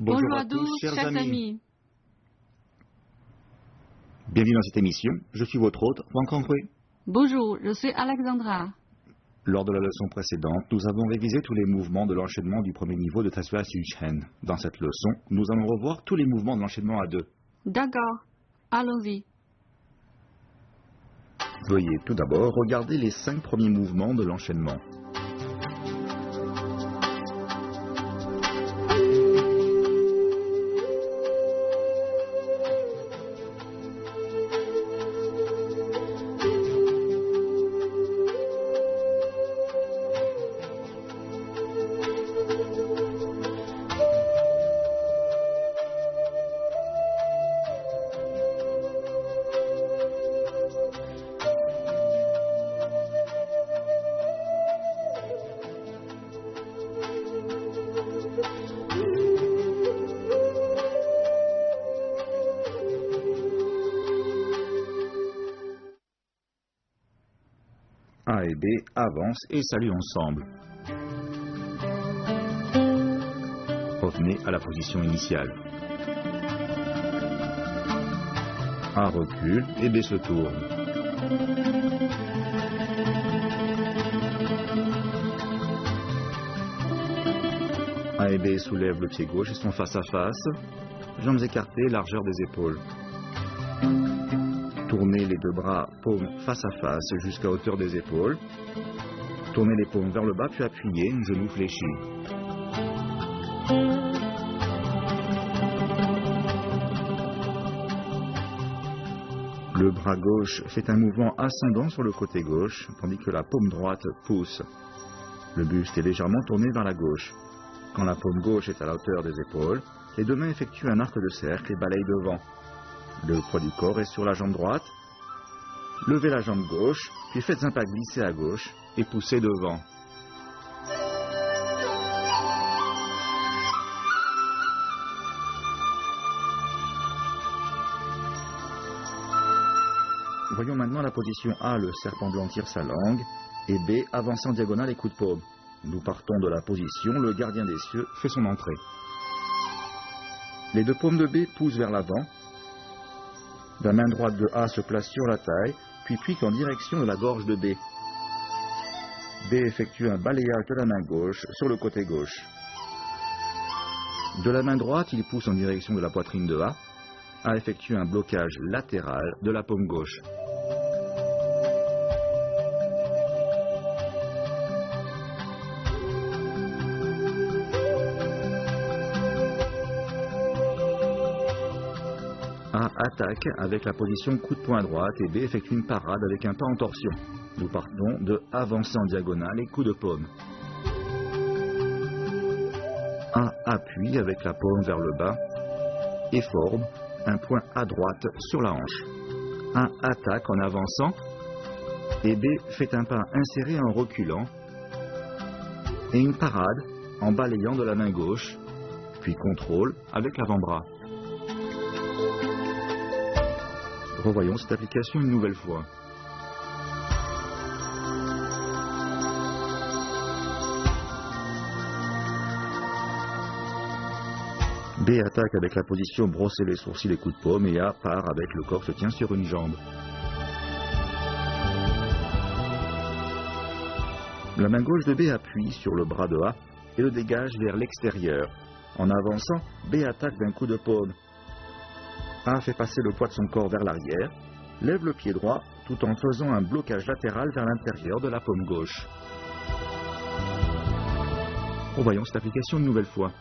Bonjour à tous, chers amis. Bienvenue dans cette émission. Je suis votre hôte, Wang Kanghui. Bonjour, je suis Alexandra. Lors de la leçon précédente, nous avons révisé tous les mouvements de l'enchaînement du premier niveau de Tasua Shuchen. Dans cette leçon, nous allons revoir tous les mouvements de l'enchaînement à deux. D'accord, allons-y. Veuillez tout d'abord regarder les 5 premiers mouvements de l'enchaînement. A et B avancent et saluent ensemble. Revenez à la position initiale. A recule et B se tourne. A et B soulèvent le pied gauche et sont face à face. Jambes écartées, largeur des épaules. Tournez les deux bras, paumes face à face jusqu'à hauteur des épaules. Tournez les paumes vers le bas, puis appuyez, genoux fléchis. Le bras gauche fait un mouvement ascendant sur le côté gauche, tandis que la paume droite pousse. Le buste est légèrement tourné vers la gauche. Quand la paume gauche est à la hauteur des épaules, les deux mains effectuent un arc de cercle et balayent devant. Le poids du corps est sur la jambe droite. Levez la jambe gauche, puis faites un pas glissé à gauche et poussez devant. Voyons maintenant la position A, le serpent blanc tire sa langue, et B, avance en diagonale et coup de paume. Nous partons de la position, le gardien des cieux fait son entrée. Les deux paumes de B poussent vers l'avant. La main droite de A se place sur la taille, puis pique en direction de la gorge de B. B effectue un balayage de la main gauche sur le côté gauche. De la main droite, il pousse en direction de la poitrine de A. A effectue un blocage latéral de la paume gauche. A attaque avec la position coup de poing à droite et B effectue une parade avec un pas en torsion. Nous partons de avancer en diagonale et coup de paume. A appuie avec la paume vers le bas et forme un point à droite sur la hanche. A attaque en avançant et B fait un pas inséré en reculant et une parade en balayant de la main gauche, puis contrôle avec l'avant-bras. Revoyons cette application une nouvelle fois. B attaque avec la position brosser les sourcils et coup de paume et A part avec le corps se tient sur une jambe. La main gauche de B appuie sur le bras de A et le dégage vers l'extérieur. En avançant, B attaque d'un coup de paume. A fait passer le poids de son corps vers l'arrière, lève le pied droit tout en faisant un blocage latéral vers l'intérieur de la paume gauche. Revoyons cette application une nouvelle fois.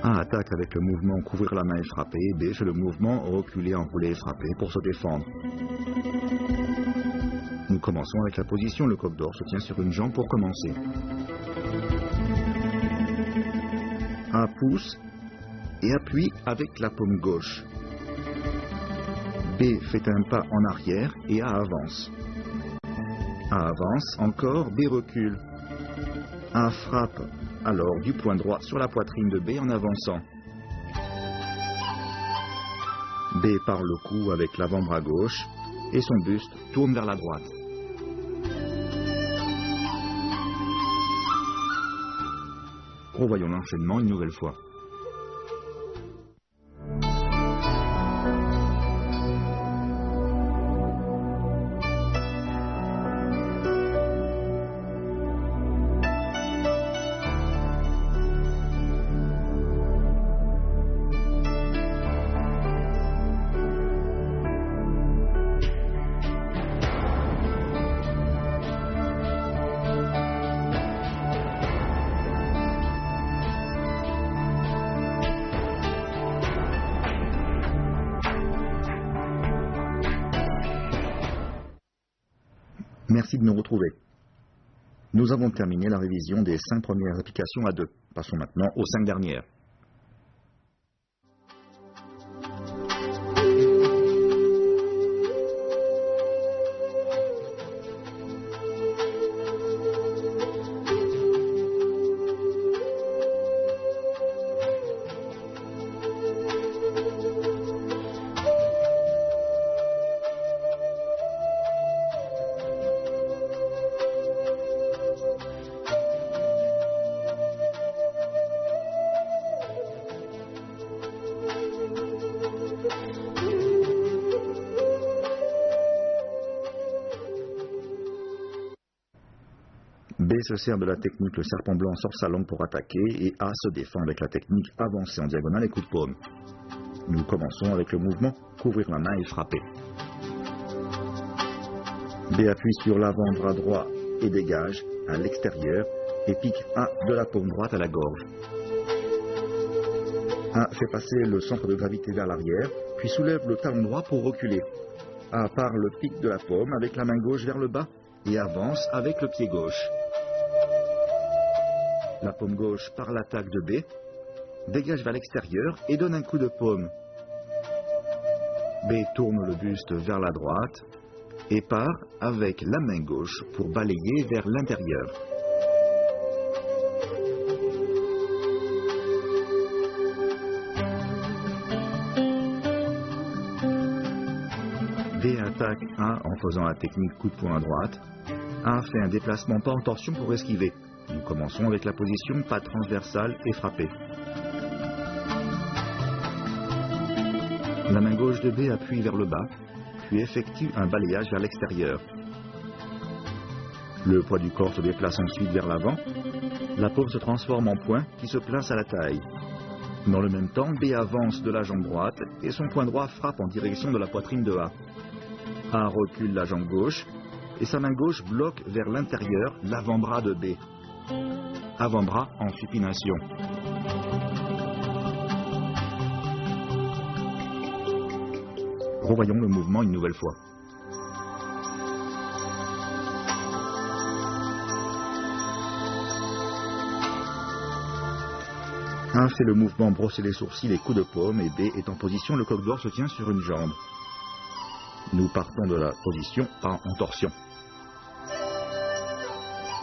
A attaque avec le mouvement couvrir la main et frapper, B fait le mouvement reculer, enrouler et frapper pour se défendre. Nous commençons avec la position, le coq d'or se tient sur une jambe pour commencer. A pousse et appuie avec la paume gauche. B fait un pas en arrière et A avance. A avance, encore, B recule. A frappe alors du poing droit sur la poitrine de B en avançant. B part le cou avec l'avant-bras gauche et son buste tourne vers la droite. Revoyons l'enchaînement une nouvelle fois. Merci de nous retrouver. Nous avons terminé la révision des 5 premières applications à 2. Passons maintenant aux 5 dernières. B se sert de la technique le serpent blanc sort sa langue pour attaquer et A se défend avec la technique avancer en diagonale et coup de paume. Nous commençons avec le mouvement couvrir la main et frapper. B appuie sur l'avant-bras droit et dégage à l'extérieur et pique A de la paume droite à la gorge. A fait passer le centre de gravité vers l'arrière, puis soulève le talon droit pour reculer. A part le pic de la paume avec la main gauche vers le bas et avance avec le pied gauche. La paume gauche par l'attaque de B, dégage vers l'extérieur et donne un coup de paume. B tourne le buste vers la droite et part avec la main gauche pour balayer vers l'intérieur. B attaque A en faisant la technique coup de poing à droite. A fait un déplacement pas en torsion pour esquiver. Nous commençons avec la position pas transversale et frapper. La main gauche de B appuie vers le bas, puis effectue un balayage vers l'extérieur. Le poids du corps se déplace ensuite vers l'avant. La paume se transforme en poing qui se place à la taille. Dans le même temps, B avance de la jambe droite et son poing droit frappe en direction de la poitrine de A. A recule la jambe gauche et sa main gauche bloque vers l'intérieur l'avant-bras de B. Avant-bras en supination. Revoyons le mouvement une nouvelle fois. A fait le mouvement brosser les sourcils et coup de paume et B est en position, le coq d'or se tient sur une jambe. Nous partons de la position pas en torsion.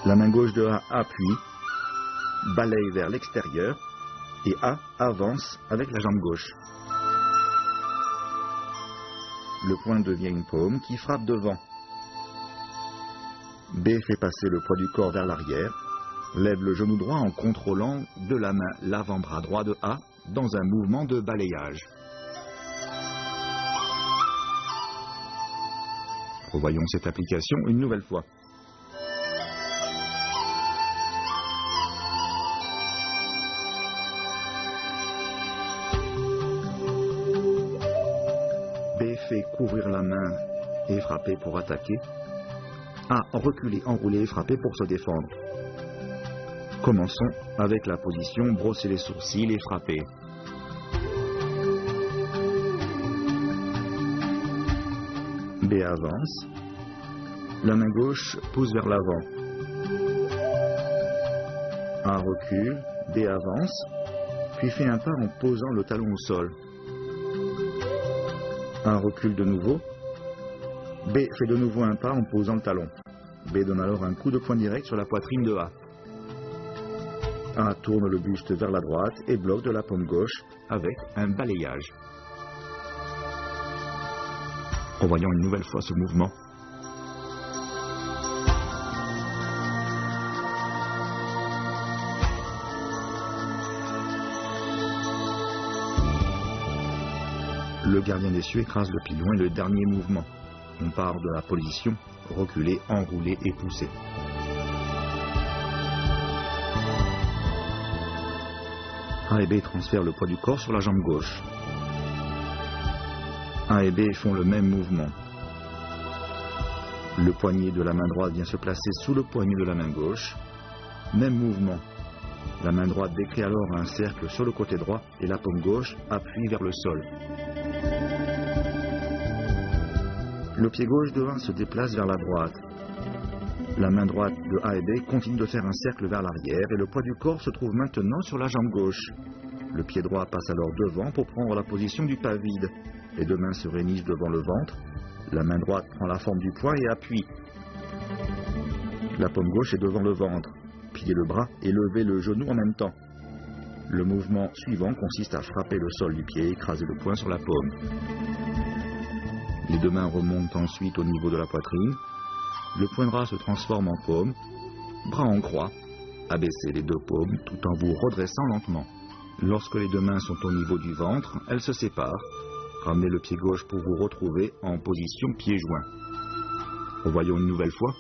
La main gauche de A appuie, balaye vers l'extérieur et A avance avec la jambe gauche. Le poing devient une paume qui frappe devant. B fait passer le poids du corps vers l'arrière, lève le genou droit en contrôlant de la main l'avant-bras droit de A dans un mouvement de balayage. Revoyons cette application une nouvelle fois. B fait couvrir la main et frapper pour attaquer. A reculer, enrouler et frapper pour se défendre. Commençons avec la position brosser les sourcils et frapper. B avance. La main gauche pousse vers l'avant. A recule, B avance, puis fait un pas en posant le talon au sol. A recule de nouveau. B fait de nouveau un pas en posant le talon. B donne alors un coup de poing direct sur la poitrine de A. A tourne le buste vers la droite et bloque de la paume gauche avec un balayage. Revoyons une nouvelle fois ce mouvement. gardien des cieux écrase le pilon et le dernier mouvement. On part de la position, reculer, enrouler et pousser. A et B transfèrent le poids du corps sur la jambe gauche. A et B font le même mouvement. Le poignet de la main droite vient se placer sous le poignet de la main gauche. Même mouvement. La main droite décrit alors un cercle sur le côté droit et la paume gauche appuie vers le sol. Le pied gauche de A se déplace vers la droite. La main droite de A et B continue de faire un cercle vers l'arrière et le poids du corps se trouve maintenant sur la jambe gauche. Le pied droit passe alors devant pour prendre la position du pas vide. Les deux mains se réunissent devant le ventre. La main droite prend la forme du poing et appuie. La paume gauche est devant le ventre. Plier le bras et lever le genou en même temps. Le mouvement suivant consiste à frapper le sol du pied et écraser le poing sur la paume. Les deux mains remontent ensuite au niveau de la poitrine. Le point de bras se transforme en paume. Bras en croix. Abaissez les deux paumes tout en vous redressant lentement. Lorsque les deux mains sont au niveau du ventre, elles se séparent. Ramenez le pied gauche pour vous retrouver en position pieds joints. Revoyons une nouvelle fois.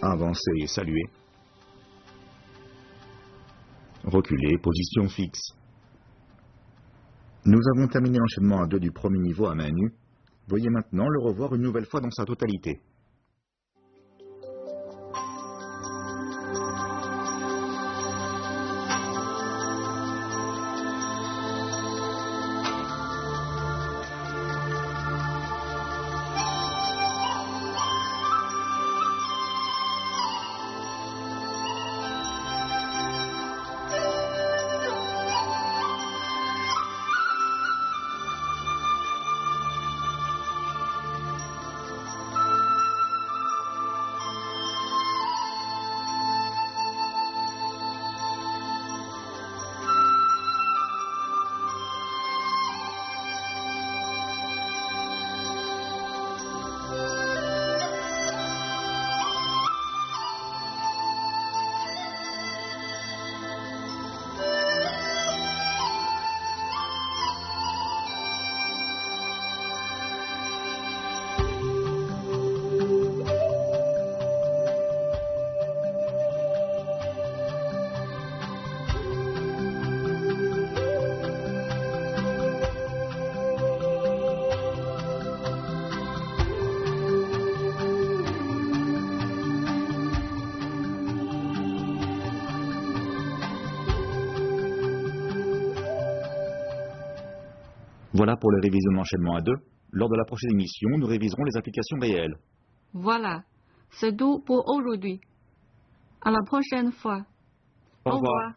Avancez et saluez. Reculez, position fixe. Nous avons terminé l'enchaînement à 2 du premier niveau à main nue. Veuillez maintenant le revoir une nouvelle fois dans sa totalité. Voilà pour les révisions de l'enchaînement à 2. Lors de la prochaine émission, nous réviserons les applications réelles. Voilà, c'est tout pour aujourd'hui. À la prochaine fois. Au revoir.